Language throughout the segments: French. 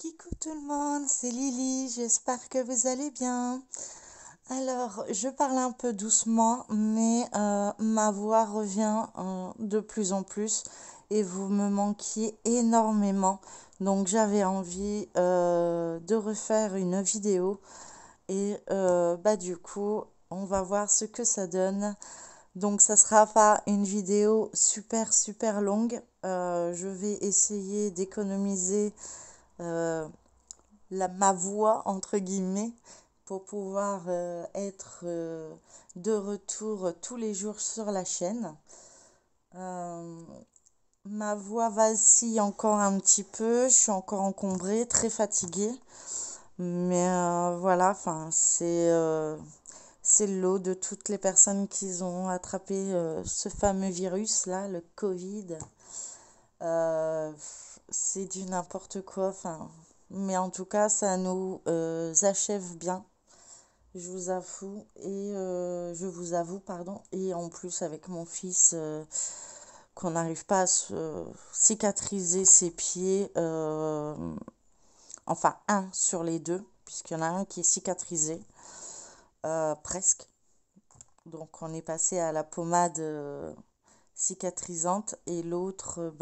Coucou tout le monde, c'est Lily, j'espère que vous allez bien. Alors, je parle un peu doucement, mais ma voix revient de plus en plus et vous me manquiez énormément. Donc, j'avais envie de refaire une vidéo et du coup, on va voir ce que ça donne. Donc, ça sera pas une vidéo super longue. Je vais essayer d'économiser euh, ma voix, entre guillemets, pour pouvoir être de retour tous les jours sur la chaîne. Euh, Ma voix vacille encore un petit peu, je suis encore encombrée, très fatiguée. Mais voilà, enfin, c'est le lot de toutes les personnes qui ont attrapé ce fameux virus-là, le Covid. Euh, c'est du n'importe quoi, enfin. Mais en tout cas, ça nous achève bien, je vous avoue, pardon. Et en plus, avec mon fils, qu'on n'arrive pas à cicatriser ses pieds, enfin, un sur les deux, puisqu'il y en a un qui est cicatrisé, presque. Donc, on est passé à la pommade cicatrisante et l'autre,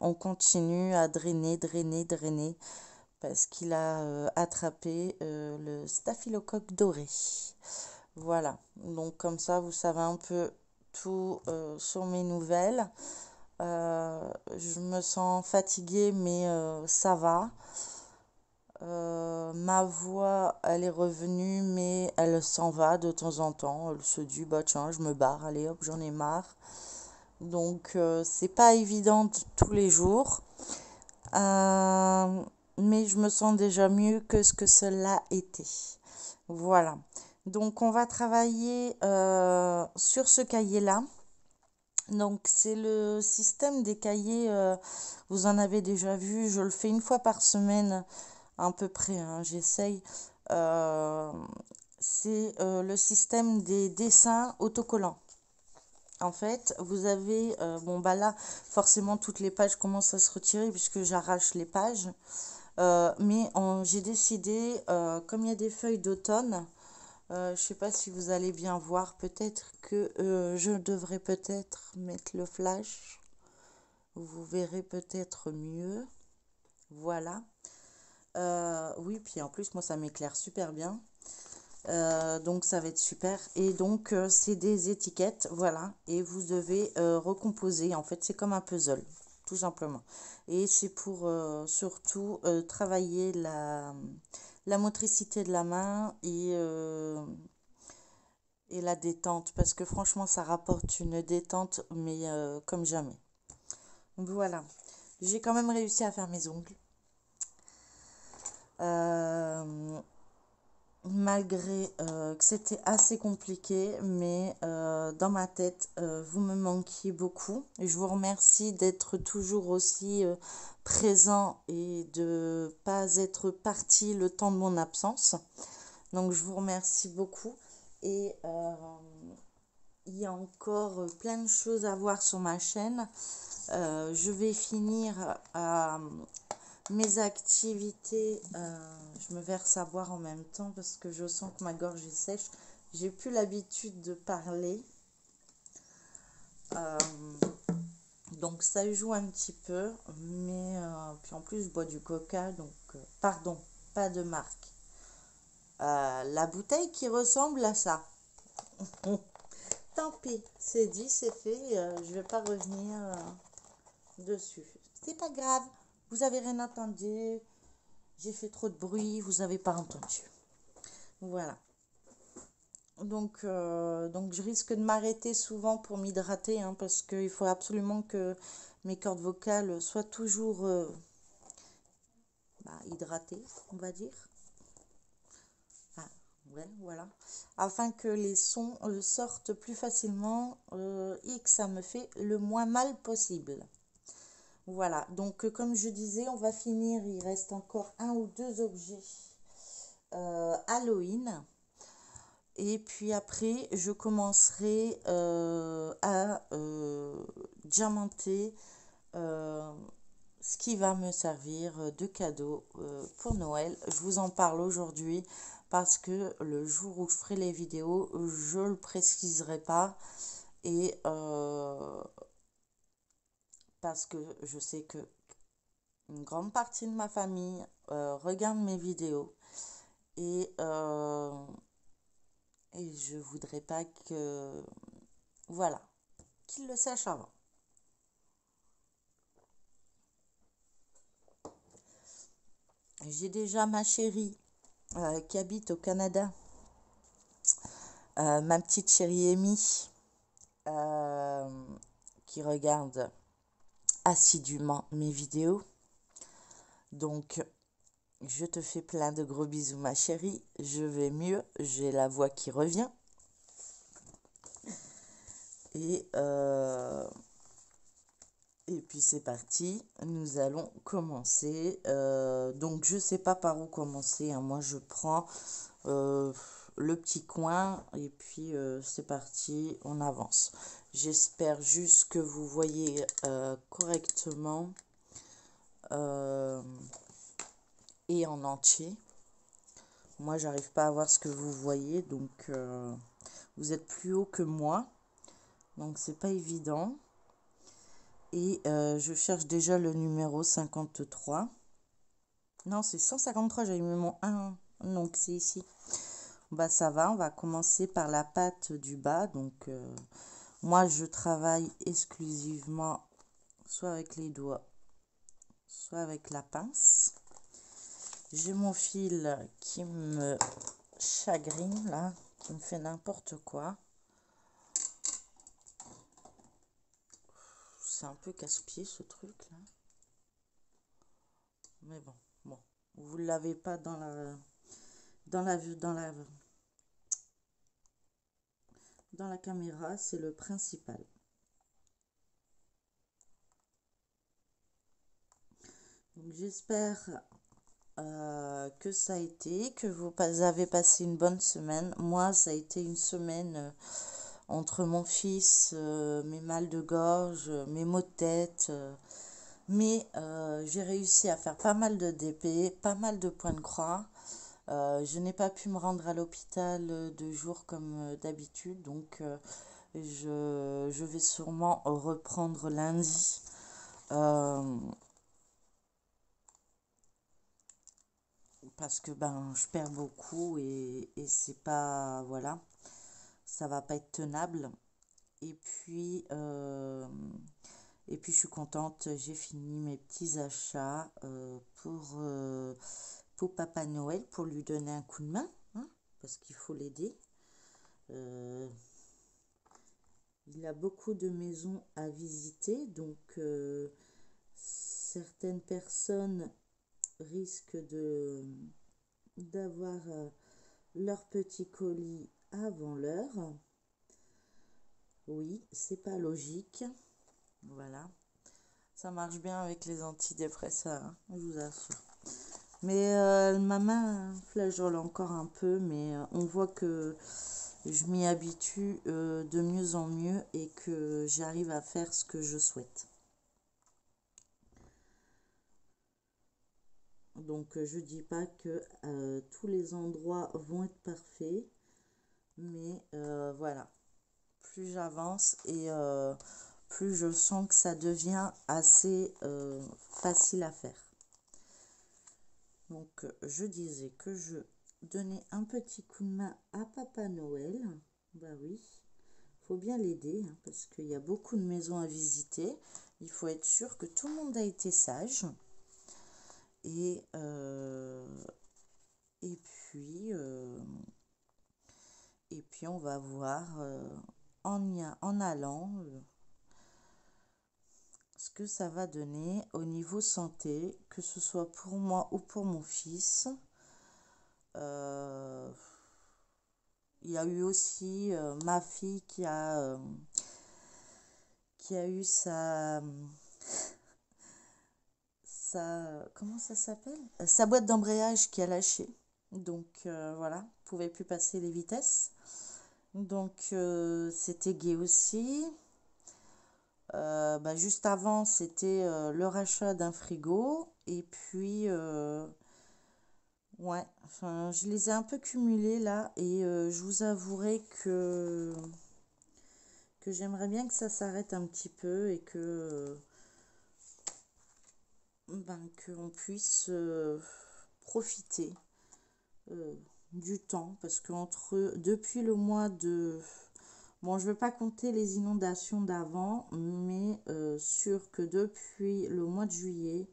on continue à drainer parce qu'il a attrapé le staphylocoque doré. Voilà, donc comme ça, vous savez un peu tout sur mes nouvelles. Je me sens fatiguée, mais ça va. Ma voix, elle est revenue, mais elle s'en va de temps en temps. Elle se dit, bah tiens, je me barre, allez hop, j'en ai marre. Donc, c'est pas évident tous les jours. Euh, mais je me sens déjà mieux que ce que cela était. Voilà. Donc, on va travailler sur ce cahier-là. Donc, c'est le système des cahiers. Vous en avez déjà vu. Je le fais une fois par semaine, à peu près, hein, j'essaye. Euh, c'est le système des dessins autocollants. En fait, vous avez, là, forcément, toutes les pages commencent à se retirer puisque j'arrache les pages. J'ai décidé, comme il y a des feuilles d'automne, je ne sais pas si vous allez bien voir, peut-être que je devrais peut-être mettre le flash. Vous verrez peut-être mieux. Voilà. Oui, puis en plus, moi, ça m'éclaire super bien. Donc ça va être super. Et donc c'est des étiquettes, voilà. Et vous devez recomposer. En fait, c'est comme un puzzle, tout simplement. Et c'est pour surtout travailler la motricité de la main et la détente. Parce que franchement, ça rapporte une détente, mais comme jamais. Voilà. J'ai quand même réussi à faire mes ongles. Euh, Malgré que c'était assez compliqué, mais dans ma tête, vous me manquiez beaucoup. Et je vous remercie d'être toujours aussi présent et de pas être parti le temps de mon absence. Donc je vous remercie beaucoup. Et il y a encore plein de choses à voir sur ma chaîne. Je vais finir mes activités, je me verse à boire en même temps parce que je sens que ma gorge est sèche. J'ai plus l'habitude de parler. Euh, donc ça joue un petit peu. Mais puis en plus, je bois du coca. Donc, pardon, pas de marque. La bouteille qui ressemble à ça. Tant pis, c'est dit, c'est fait. Je vais pas revenir dessus. C'est pas grave. Vous avez rien entendu. J'ai fait trop de bruit. Vous avez pas entendu. Voilà. Donc je risque de m'arrêter souvent pour m'hydrater, hein, parce qu'il faut absolument que mes cordes vocales soient toujours hydratées, on va dire. Ah, ouais, voilà. Afin que les sons sortent plus facilement et que ça me fait le moins mal possible. Voilà, donc comme je disais, on va finir, il reste encore un ou deux objets Halloween. Et puis après, je commencerai à diamanter euh, ce qui va me servir de cadeau pour Noël. Je vous en parle aujourd'hui parce que le jour où je ferai les vidéos, je le préciserai pas et parce que je sais que une grande partie de ma famille regarde mes vidéos et, et je voudrais pas que voilà qu'ils le sachent avant. J'ai déjà ma chérie qui habite au Canada, ma petite chérie Amy, euh, qui regarde assidûment mes vidéos. Donc, je te fais plein de gros bisous, ma chérie. Je vais mieux, j'ai la voix qui revient. Et, et puis c'est parti, nous allons commencer. Donc, je sais pas par où commencer, hein. Moi, je prends le petit coin et puis c'est parti, on avance. J'espère juste que vous voyez correctement et en entier. Moi, j'arrive pas à voir ce que vous voyez, donc vous êtes plus haut que moi, donc c'est pas évident. Et je cherche déjà le numéro 53. Non, c'est 153, j'avais mis mon 1, donc c'est ici. Bah ça va, on va commencer par la patte du bas. Donc moi je travaille exclusivement soit avec les doigts, soit avec la pince. J'ai mon fil qui me chagrine là, qui me fait n'importe quoi. C'est un peu casse-pied ce truc là. Mais bon, vous ne l'avez pas dans la caméra, c'est le principal. Donc j'espère que ça a été, que vous avez passé une bonne semaine. Moi, ça a été une semaine entre mon fils, mes mal de gorge, mes maux de tête. Mais j'ai réussi à faire pas mal de DP, pas mal de points de croix. Je n'ai pas pu me rendre à l'hôpital 2 jours comme d'habitude, donc je vais sûrement reprendre lundi. Parce que ben je perds beaucoup et c'est pas, voilà, ça va pas être tenable. Et puis je suis contente, j'ai fini mes petits achats pour Papa Noël, pour lui donner un coup de main, hein, parce qu'il faut l'aider. Il a beaucoup de maisons à visiter, donc certaines personnes risquent d'avoir leur petit colis avant l'heure. Oui, c'est pas logique. Voilà. Ça marche bien avec les antidépresseurs, hein, je vous assure. Mais ma main flageole encore un peu, mais on voit que je m'y habitue de mieux en mieux et que j'arrive à faire ce que je souhaite. Donc je dis pas que tous les endroits vont être parfaits, mais voilà, plus j'avance et plus je sens que ça devient assez facile à faire. Donc je disais que je donnais un petit coup de main à Papa Noël. Bah oui, faut bien l'aider, hein, parce qu'il y a beaucoup de maisons à visiter. Il faut être sûr que tout le monde a été sage. Et, et puis on va voir en allant ce que ça va donner au niveau santé, que ce soit pour moi ou pour mon fils. Il y a eu aussi ma fille qui a eu comment ça s'appelle? Sa boîte d'embrayage qui a lâché. Donc voilà, pouvait plus passer les vitesses. Donc c'était gai aussi. Bah, juste avant, c'était le rachat d'un frigo. Et puis, ouais, enfin, je les ai un peu cumulés là. Et je vous avouerai que j'aimerais bien que ça s'arrête un petit peu et ben, qu'on puisse profiter euh, du temps. Parce que depuis le mois de... Bon, je ne vais pas compter les inondations d'avant, mais sûr que depuis le mois de juillet,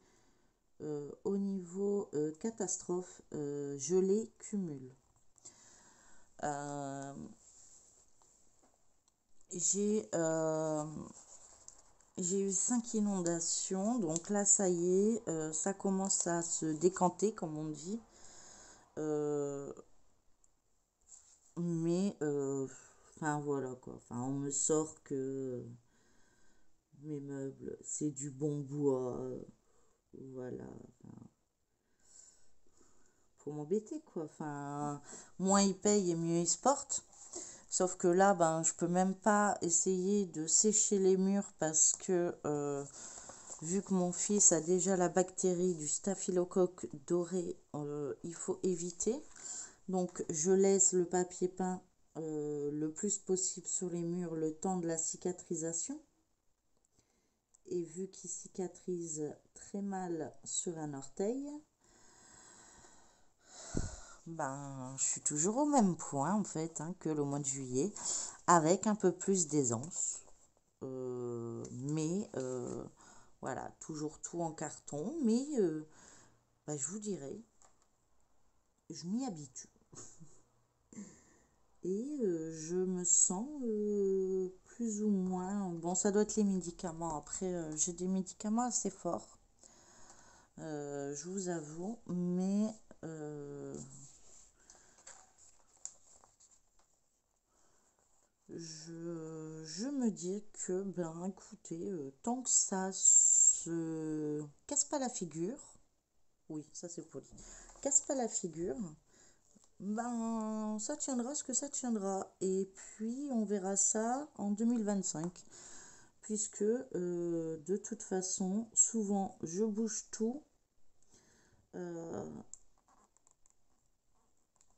au niveau catastrophe, je les cumule. Euh, j'ai j'ai eu 5 inondations, donc là ça y est, ça commence à se décanter comme on dit. Euh, enfin voilà quoi, enfin on me sort que mes meubles c'est du bon bois, voilà, enfin, faut m'embêter quoi, enfin moins ils payent et mieux ils se portent. Sauf que là, ben, je peux même pas essayer de sécher les murs parce que vu que mon fils a déjà la bactérie du staphylocoque doré, il faut éviter. Donc je laisse le papier peint le plus possible sur les murs le temps de la cicatrisation. Et vu qu'il cicatrise très mal sur un orteil, ben, je suis toujours au même point en fait hein, que le mois de juillet, avec un peu plus d'aisance. Mais voilà, toujours tout en carton. Mais bah, je vous dirais, je m'y habitue. Et je me sens plus ou moins... Bon, ça doit être les médicaments. Après, j'ai des médicaments assez forts, je vous avoue. Mais je me dis que, ben écoutez, tant que ça se casse pas la figure, oui, ça c'est poli, casse pas la figure, ben, ça tiendra ce que ça tiendra. Et puis, on verra ça en 2025. Puisque, de toute façon, souvent, je bouge tout. Euh,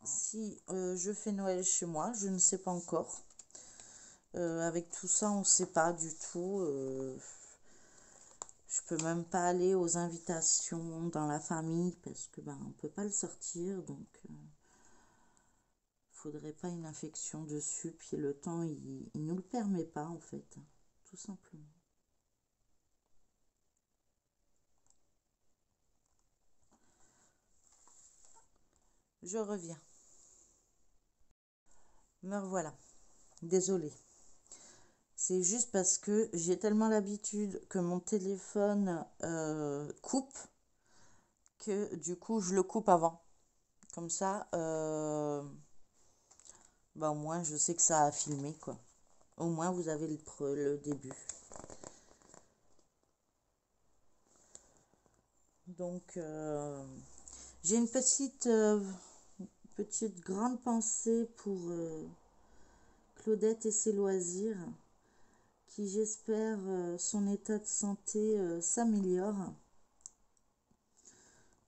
si je fais Noël chez moi, je ne sais pas encore. Avec tout ça, on ne sait pas du tout. Je peux même pas aller aux invitations dans la famille parce que ben on peut pas le sortir. Donc, faudrait pas une infection dessus, puis le temps il nous le permet pas en fait, tout simplement. Je reviens. Me revoilà. Désolée. C'est juste parce que j'ai tellement l'habitude que mon téléphone coupe que du coup je le coupe avant. Comme ça, bah, au moins je sais que ça a filmé quoi. Au moins vous avez le début. Donc j'ai une petite grande pensée pour Claudette et ses loisirs, qui j'espère son état de santé s'améliore.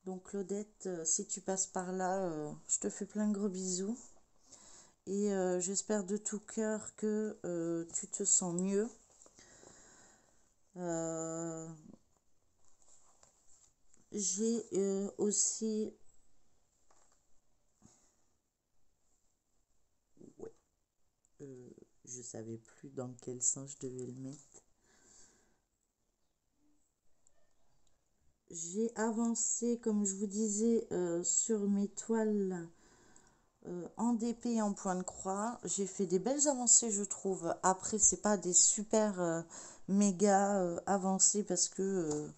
Donc Claudette, si tu passes par là, je te fais plein de gros bisous. Et j'espère de tout cœur que tu te sens mieux. Euh, j'ai aussi... Ouais, je savais plus dans quel sens je devais le mettre. J'ai avancé, comme je vous disais, sur mes toiles en DP et en point de croix. J'ai fait des belles avancées, je trouve. Après, c'est pas des super méga avancées parce que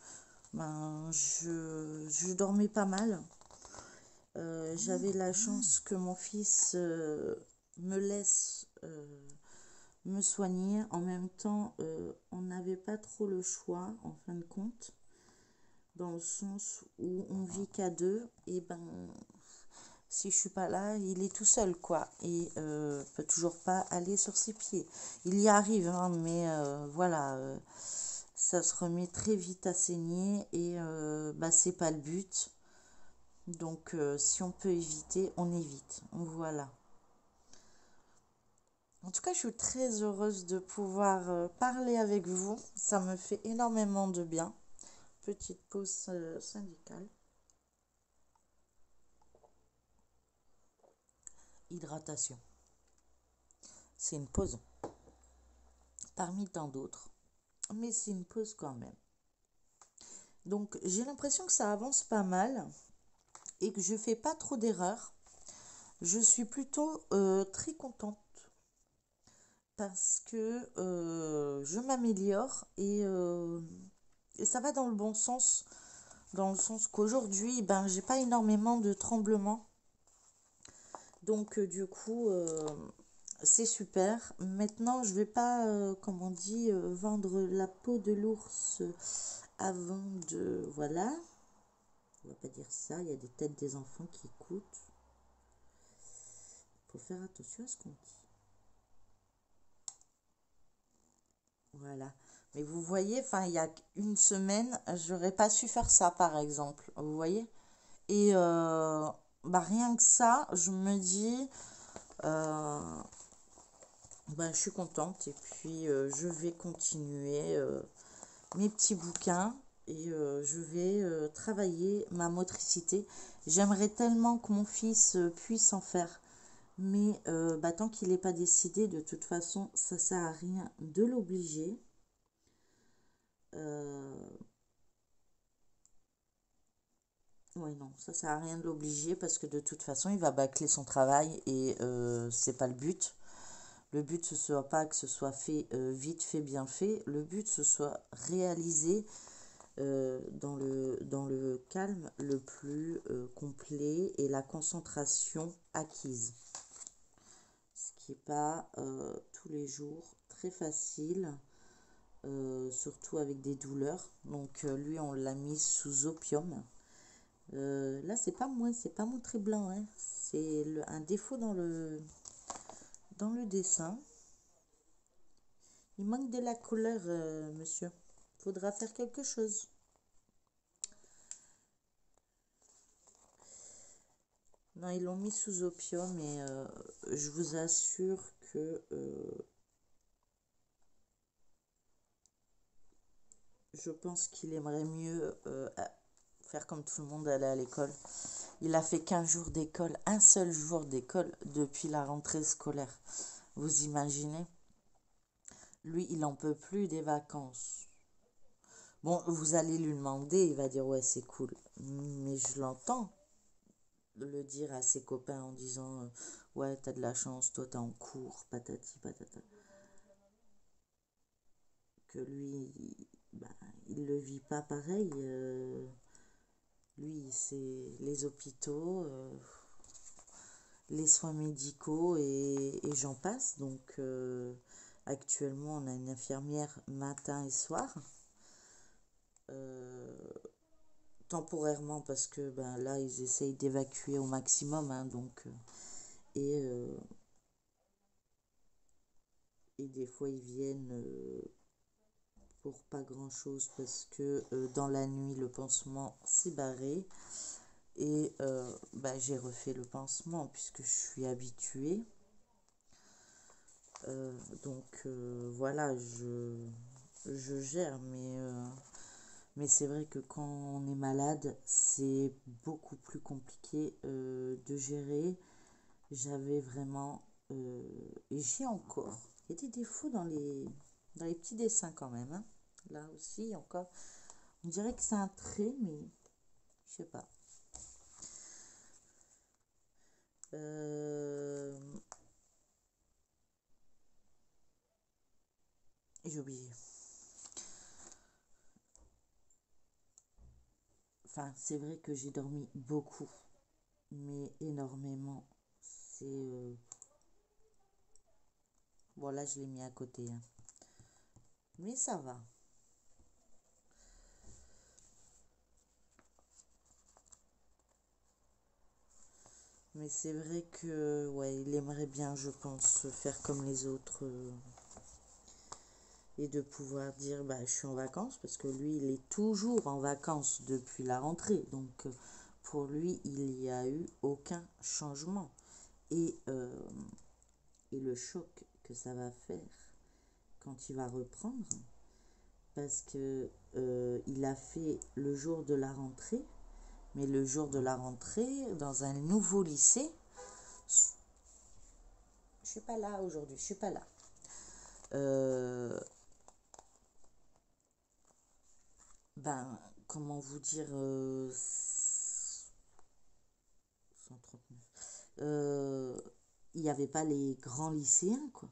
ben, je dormais pas mal. J'avais la chance que mon fils me laisse me soigner. En même temps, on n'avait pas trop le choix, en fin de compte, dans le sens où on vit qu'à deux. Et ben, Si je suis pas là, il est tout seul, quoi. Et peut toujours pas aller sur ses pieds. Il y arrive, hein, mais voilà, ça se remet très vite à saigner et bah, c'est pas le but. Donc, si on peut éviter, on évite. Voilà. En tout cas, je suis très heureuse de pouvoir parler avec vous. Ça me fait énormément de bien. Petite pause syndicale. Hydratation. C'est une pause parmi tant d'autres. Mais c'est une pause quand même. Donc, j'ai l'impression que ça avance pas mal et que je fais pas trop d'erreurs. Je suis plutôt très contente parce que je m'améliore et ça va dans le bon sens, dans le sens qu'aujourd'hui, ben, j'ai pas énormément de tremblements. Donc, du coup, c'est super. Maintenant, je vais pas, comme on dit, vendre la peau de l'ours avant de... Voilà. On va pas dire ça, il y a des têtes des enfants qui écoutent. Il faut faire attention à ce qu'on dit. Voilà. Mais vous voyez, enfin, il y a une semaine, j'aurais pas su faire ça, par exemple. Vous voyez? Et bah, rien que ça, je me dis, bah, je suis contente. Et puis, je vais continuer mes petits bouquins et je vais travailler ma motricité. J'aimerais tellement que mon fils puisse en faire. Mais bah, tant qu'il n'est pas décidé, de toute façon, ça sert à rien de l'obliger. Oui, non, ça sert à rien de l'obliger parce que de toute façon, il va bâcler son travail et c'est pas le but. Le but, ce soit pas que ce soit fait vite fait, bien fait. Le but, ce soit réalisé dans le calme le plus complet et la concentration acquise. Ce qui n'est pas tous les jours très facile, surtout avec des douleurs. Donc lui, on l'a mis sous opium. Là, c'est pas mon trait blanc, hein. C'est un défaut dans le dessin. Il manque de la couleur, monsieur. Faudra faire quelque chose. Non, ils l'ont mis sous opium et je vous assure que je pense qu'il aimerait mieux faire comme tout le monde, aller à l'école. Il a fait qu'un jour d'école, un seul jour d'école depuis la rentrée scolaire. Vous imaginez? Lui, il n'en peut plus des vacances. Bon, vous allez lui demander, il va dire ouais, c'est cool. Mais je l'entends le dire à ses copains en disant ouais, t'as de la chance, toi t'es en cours, patati patata. Que lui, bah, il le vit pas pareil. Lui, c'est les hôpitaux, les soins médicaux et j'en passe. Donc, actuellement, on a une infirmière matin et soir. Temporairement, parce que ben, là, ils essayent d'évacuer au maximum. Hein, donc, et, euh, et des fois, ils viennent pour pas grand-chose parce que dans la nuit, le pansement s'est barré. Et bah, j'ai refait le pansement puisque je suis habituée. Donc voilà, je gère, mais c'est vrai que quand on est malade, c'est beaucoup plus compliqué de gérer. J'avais vraiment, et j'ai encore, il y a des défauts dans les petits dessins quand même. Hein. Là aussi, encore, on dirait que c'est un trait, mais je sais pas. J'ai oublié. Enfin, c'est vrai que j'ai dormi beaucoup, mais énormément. C'est... Bon, là, je l'ai mis à côté. Hein. Mais ça va. Mais c'est vrai que, ouais, il aimerait bien, je pense, faire comme les autres et de pouvoir dire, bah, je suis en vacances, parce que lui, il est toujours en vacances depuis la rentrée. Donc, pour lui, il n'y a eu aucun changement. Et, euh, et le choc que ça va faire quand il va reprendre, parce que il a fait le jour de la rentrée, mais le jour de la rentrée, dans un nouveau lycée, je suis pas là aujourd'hui, je suis pas là. Euh, ben, comment vous dire, 139. Il n'y avait pas les grands lycéens, quoi.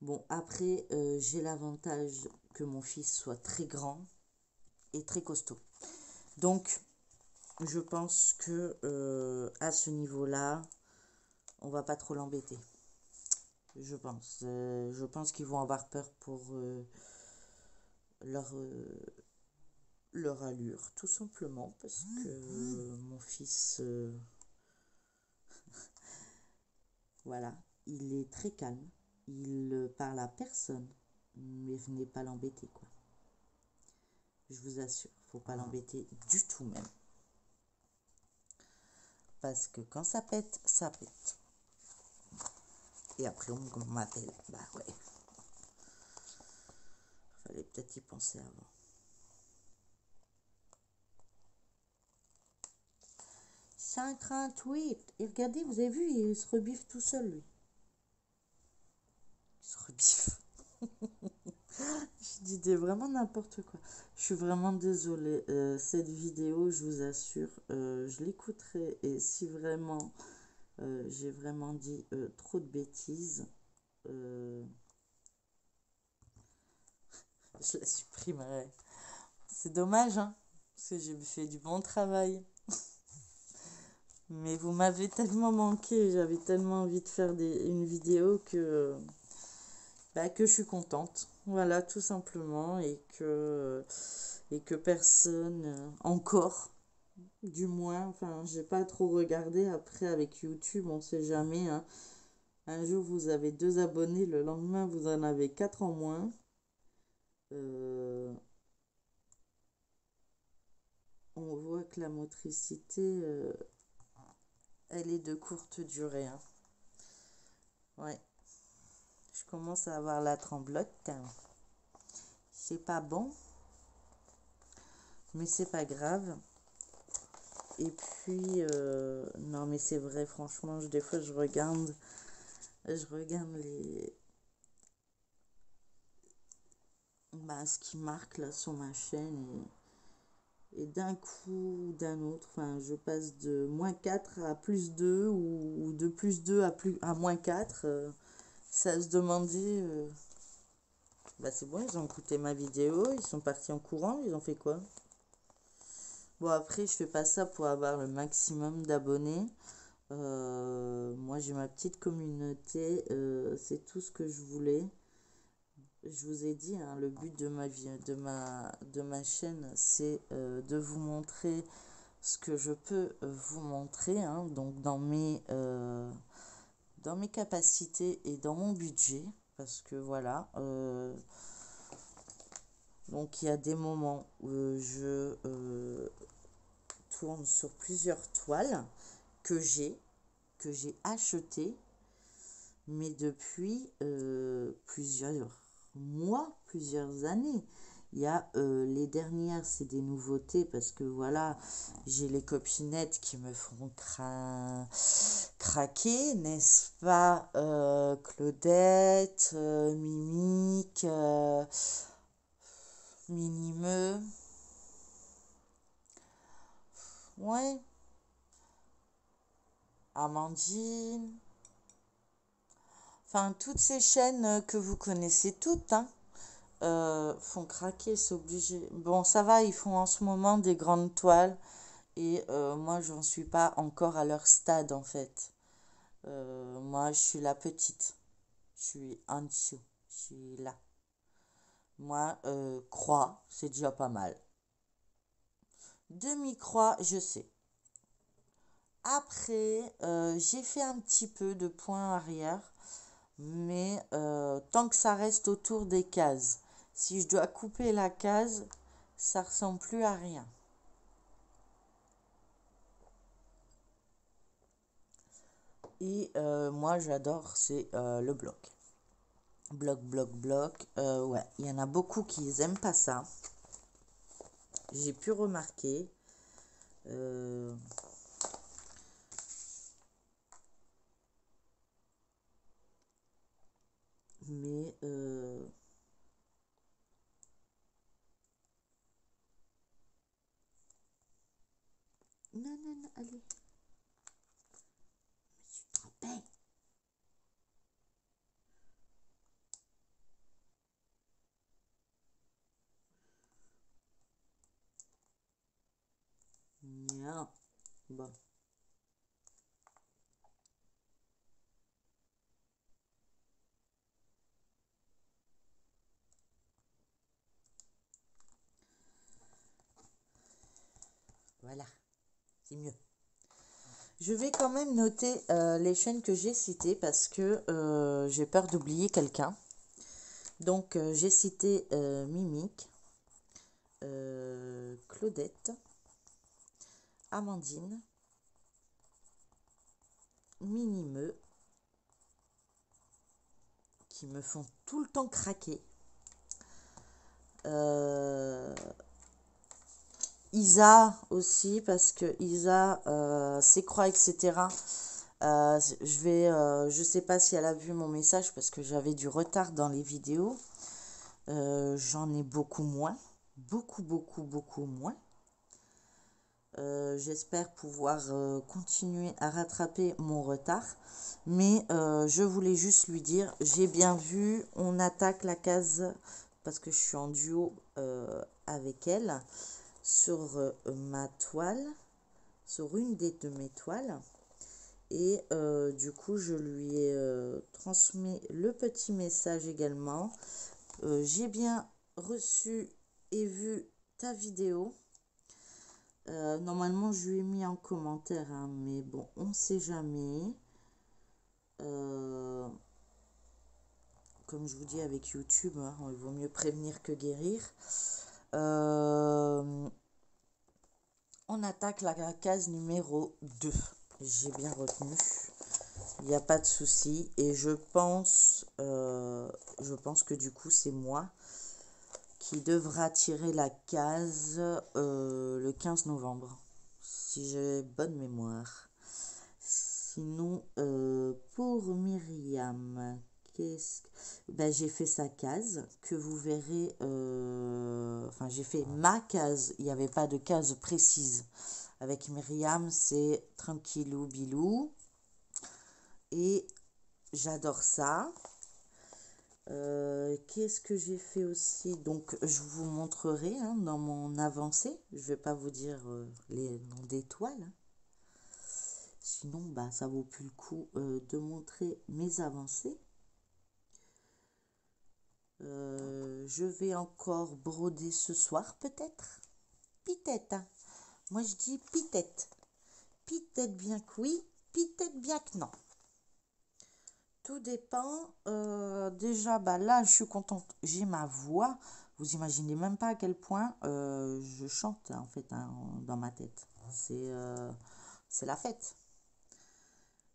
Bon, après, j'ai l'avantage que mon fils soit très grand et très costaud. Donc, je pense que à ce niveau-là, on va pas trop l'embêter. Je pense. Je pense qu'ils vont avoir peur pour leur, leur allure, tout simplement, parce que mon fils, voilà, il est très calme. Il parle à personne, mais venez pas l'embêter, quoi. Je vous assure, faut pas l'embêter du tout même. Parce que quand ça pète, ça pète. Et après, on m'appelle. Bah ouais, fallait peut-être y penser avant. 5,38. Et regardez, vous avez vu, il se rebiffe tout seul, lui. Il se rebiffe. Je dis vraiment n'importe quoi. Je suis vraiment désolée. Cette vidéo, je vous assure, je l'écouterai. Et si vraiment j'ai vraiment dit trop de bêtises, je la supprimerai. C'est dommage, hein, parce que j'ai fait du bon travail. Mais vous m'avez tellement manqué, j'avais tellement envie de faire une vidéo que je suis contente. Voilà, tout simplement. Et que personne, encore, du moins, enfin, j'ai pas trop regardé. Après, avec YouTube, on sait jamais, hein. Un jour, vous avez 2 abonnés, le lendemain, vous en avez 4 en moins. Euh, on voit que la motricité, elle est de courte durée, hein. Ouais, je commence à avoir la tremblote, hein. C'est pas bon, mais c'est pas grave. Et puis, non, mais c'est vrai, franchement, des fois, je regarde ce qui marque là sur ma chaîne et d'un coup ou d'un autre, enfin, je passe de -4 à +2 ou de +2 à -4. Ça se demandait, c'est bon, ils ont écouté ma vidéo, ils sont partis en courant, ils ont fait quoi? Bon, après, je fais pas ça pour avoir le maximum d'abonnés. Moi, j'ai ma petite communauté, c'est tout ce que je voulais. Je vous ai dit, hein, le but de ma vie, de ma chaîne, c'est de vous montrer ce que je peux vous montrer, hein, donc dans mes capacités et dans mon budget, parce que voilà. Donc il y a des moments où je tourne sur plusieurs toiles que j'ai achetées, mais depuis plusieurs mois, plusieurs années. Il y a les dernières, c'est des nouveautés parce que voilà, j'ai les copinettes qui me font craquer, n'est-ce pas? Claudette, Mimique, Minimeux. Ouais, Amandine. Enfin, toutes ces chaînes que vous connaissez toutes, hein, font craquer, c'est obligé. Bon, ça va, ils font en ce moment des grandes toiles et moi, j'en suis pas encore à leur stade en fait. Moi, je suis la petite. Je suis en dessous. Je suis là. Moi, croix, c'est déjà pas mal. Demi-croix, je sais. Après, j'ai fait un petit peu de point arrière, mais tant que ça reste autour des cases. Si je dois couper la case, ça ressemble plus à rien. Et moi, j'adore, c'est le bloc. Bloc, bloc, bloc. Ouais, il y en a beaucoup qui aiment pas ça. J'ai pu remarquer. Euh, mais non, non, non, allez. Je suis trompée. Non. Bon. Voilà, c'est mieux. Je vais quand même noter les chaînes que j'ai citées parce que j'ai peur d'oublier quelqu'un. Donc j'ai cité Mimique, Claudette, Amandine, Minimeux, qui me font tout le temps craquer. Isa aussi, parce que Isa, ses croix, etc. Je sais pas si elle a vu mon message parce que j'avais du retard dans les vidéos. J'en ai beaucoup moins. Beaucoup, beaucoup, beaucoup moins. J'espère pouvoir continuer à rattraper mon retard. Mais je voulais juste lui dire, j'ai bien vu, on attaque la case parce que je suis en duo avec elle sur ma toile, sur une de mes toiles. Et du coup, je lui ai transmis le petit message également. J'ai bien reçu et vu ta vidéo. Normalement, je lui ai mis en commentaire, hein, mais bon, on ne sait jamais. Comme je vous dis avec YouTube, hein, il vaut mieux prévenir que guérir. On attaque la case numéro 2. J'ai bien retenu. Il n'y a pas de souci. Et je pense que du coup, c'est moi qui devra tirer la case le 15 novembre. Si j'ai bonne mémoire. Sinon, pour Myriam, ben, j'ai fait sa case, que vous verrez, enfin j'ai fait ma case, il n'y avait pas de case précise. Avec Myriam, c'est tranquillou bilou. Et j'adore ça. Qu'est-ce que j'ai fait aussi? Donc, je vous montrerai hein, dans mon avancée. Je ne vais pas vous dire les noms d'étoiles. Hein. Sinon, bah, ça vaut plus le coup de montrer mes avancées. Je vais encore broder ce soir, peut-être. Pitette. Hein. Moi, je dis pitette. Pitette bien que oui, pitette bien que non. Tout dépend. Déjà, bah, là, je suis contente. J'ai ma voix. Vous imaginez même pas à quel point je chante, en fait, hein, dans ma tête. C'est la fête.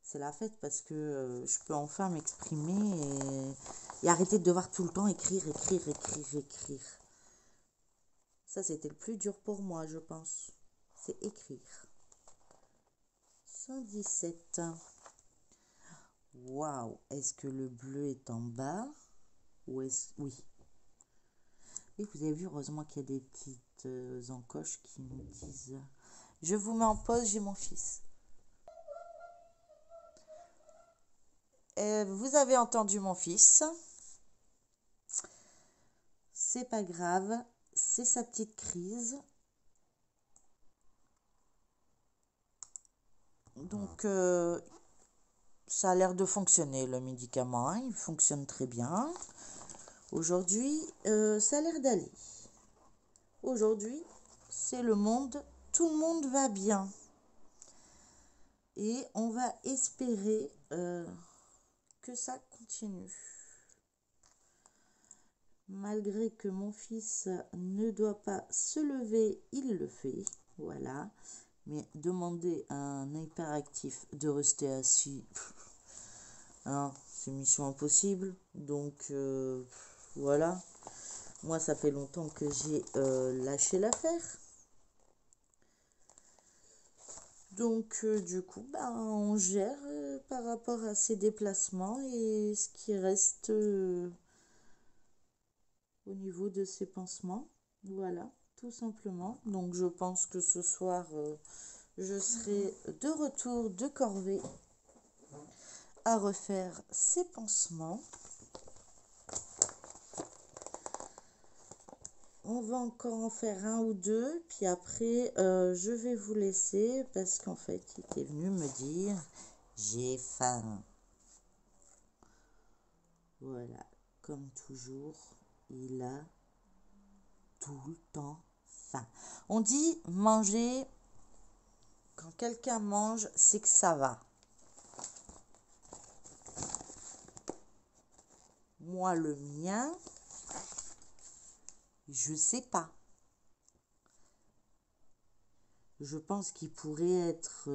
C'est la fête parce que je peux enfin m'exprimer et arrêter de devoir tout le temps écrire, écrire, écrire, écrire. Ça, c'était le plus dur pour moi, je pense. C'est écrire. 117. Waouh. Est-ce que le bleu est en bas? Ou est-ce... Oui. Et vous avez vu, heureusement qu'il y a des petites encoches qui nous disent... Je vous mets en pause, j'ai mon fils. Vous avez entendu mon fils. C'est pas grave. C'est sa petite crise. Donc, ça a l'air de fonctionner, le médicament. Hein, il fonctionne très bien. Aujourd'hui, ça a l'air d'aller. Aujourd'hui, c'est le monde. Tout le monde va bien. Et on va espérer que ça continue. Malgré que mon fils ne doit pas se lever, il le fait. Voilà. Mais demander à un hyperactif de rester assis, hein, c'est mission impossible. Donc voilà. Moi, ça fait longtemps que j'ai lâché l'affaire. Donc du coup, bah, on gère par rapport à ses déplacements et ce qui reste au niveau de ses pansements. Voilà, tout simplement. Donc je pense que ce soir, je serai de retour de corvée à refaire ses pansements. On va encore en faire un ou deux, puis après, je vais vous laisser parce qu'en fait, il était venu me dire j'ai faim. Voilà, comme toujours, il a tout le temps faim. On dit manger, quand quelqu'un mange, c'est que ça va. Moi, le mien, je sais pas. Je pense qu'il pourrait être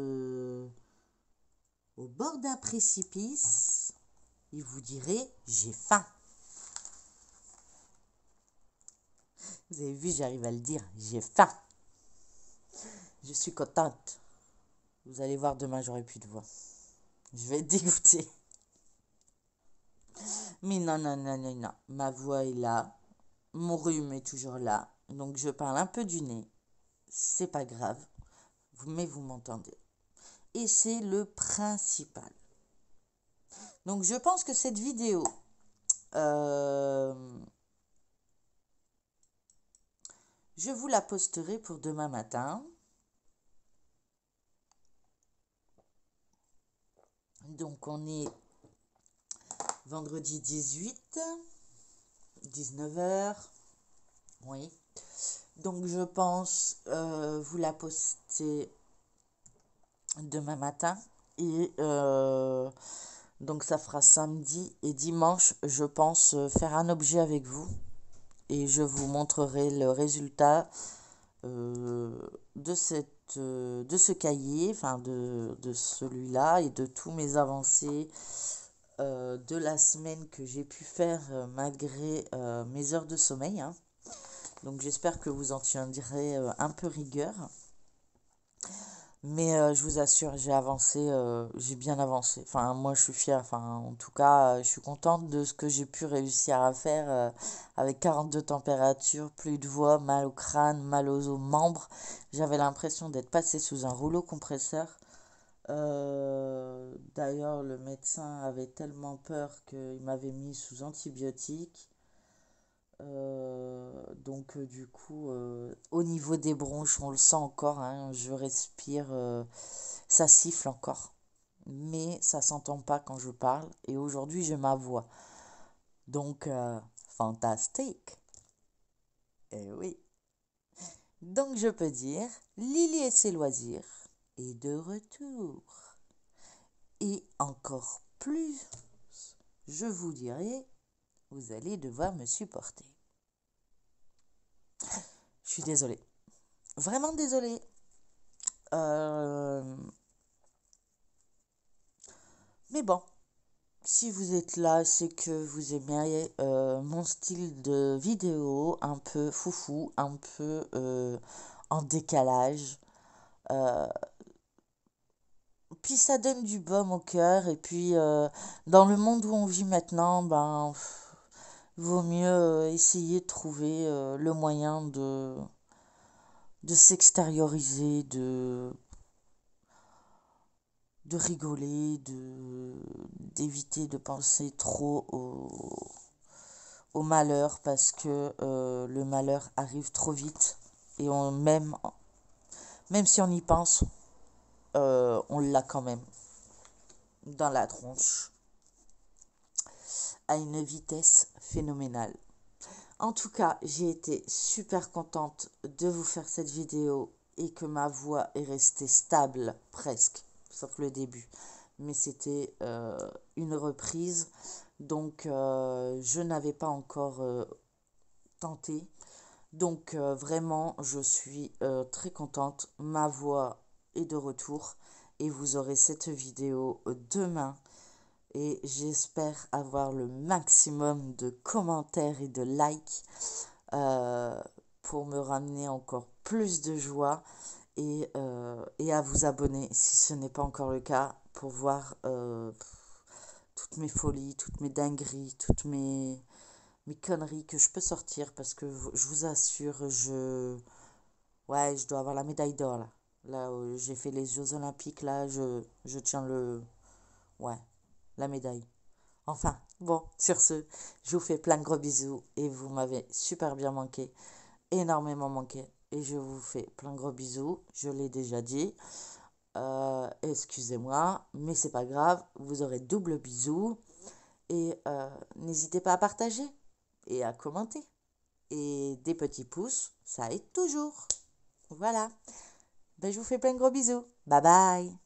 au bord d'un précipice. Il vous dirait j'ai faim. Vous avez vu, j'arrive à le dire, j'ai faim. Je suis contente. Vous allez voir, demain, j'aurai plus de voix. Je vais être dégoûtée. Mais non, non, non, non, non. Ma voix est là. Mon rhume est toujours là. Donc, je parle un peu du nez. C'est pas grave. Mais vous m'entendez. Et c'est le principal. Donc, je pense que cette vidéo... je vous la posterai pour demain matin. Donc, on est vendredi 18, 19h. Oui. Donc, je pense vous la poster demain matin. Et donc, ça fera samedi et dimanche, je pense faire un objet avec vous. Et je vous montrerai le résultat de ce cahier, enfin de celui-là et de tous mes avancées de la semaine que j'ai pu faire malgré mes heures de sommeil. Hein. Donc j'espère que vous en tiendrez un peu rigueur. Mais je vous assure, j'ai avancé, j'ai bien avancé. Enfin, moi, je suis fière. Enfin, en tout cas, je suis contente de ce que j'ai pu réussir à faire avec 42 températures, plus de voix, mal au crâne, mal aux membres. J'avais l'impression d'être passée sous un rouleau compresseur. D'ailleurs, le médecin avait tellement peur qu'il m'avait mis sous antibiotiques. Donc du coup, au niveau des bronches, on le sent encore, hein, je respire, ça siffle encore, mais ça s'entend pas quand je parle. Et aujourd'hui, j'ai ma voix, donc fantastique. Eh oui. Donc je peux dire, Lily et ses loisirs est de retour. Et encore plus, je vous dirai, vous allez devoir me supporter. Je suis désolée. Vraiment désolée. Mais bon, si vous êtes là, c'est que vous aimez mon style de vidéo un peu foufou, un peu en décalage. Puis ça donne du baume au cœur. Et puis dans le monde où on vit maintenant, ben, vaut mieux essayer de trouver le moyen de s'extérioriser, de rigoler, d'éviter de penser trop au malheur parce que le malheur arrive trop vite et même si on y pense, on l'a quand même dans la tronche à une vitesse phénoménale. En tout cas, j'ai été super contente de vous faire cette vidéo et que ma voix est restée stable presque sauf le début. Mais c'était une reprise, donc je n'avais pas encore tenté. Donc vraiment, je suis très contente. Ma voix est de retour et vous aurez cette vidéo demain. Et j'espère avoir le maximum de commentaires et de likes euh, pour me ramener encore plus de joie et à vous abonner si ce n'est pas encore le cas pour voir toutes mes folies, toutes mes dingueries, mes conneries que je peux sortir parce que je vous assure, ouais, je dois avoir la médaille d'or là. Là où j'ai fait les Jeux Olympiques, là, je tiens ouais, la médaille. Enfin, bon, sur ce, je vous fais plein de gros bisous et vous m'avez super bien manqué, énormément manqué. Et je vous fais plein de gros bisous, je l'ai déjà dit. Excusez-moi, mais c'est pas grave, vous aurez double bisous. Et n'hésitez pas à partager et à commenter. Et des petits pouces, ça aide toujours. Voilà. Ben, je vous fais plein de gros bisous. Bye bye.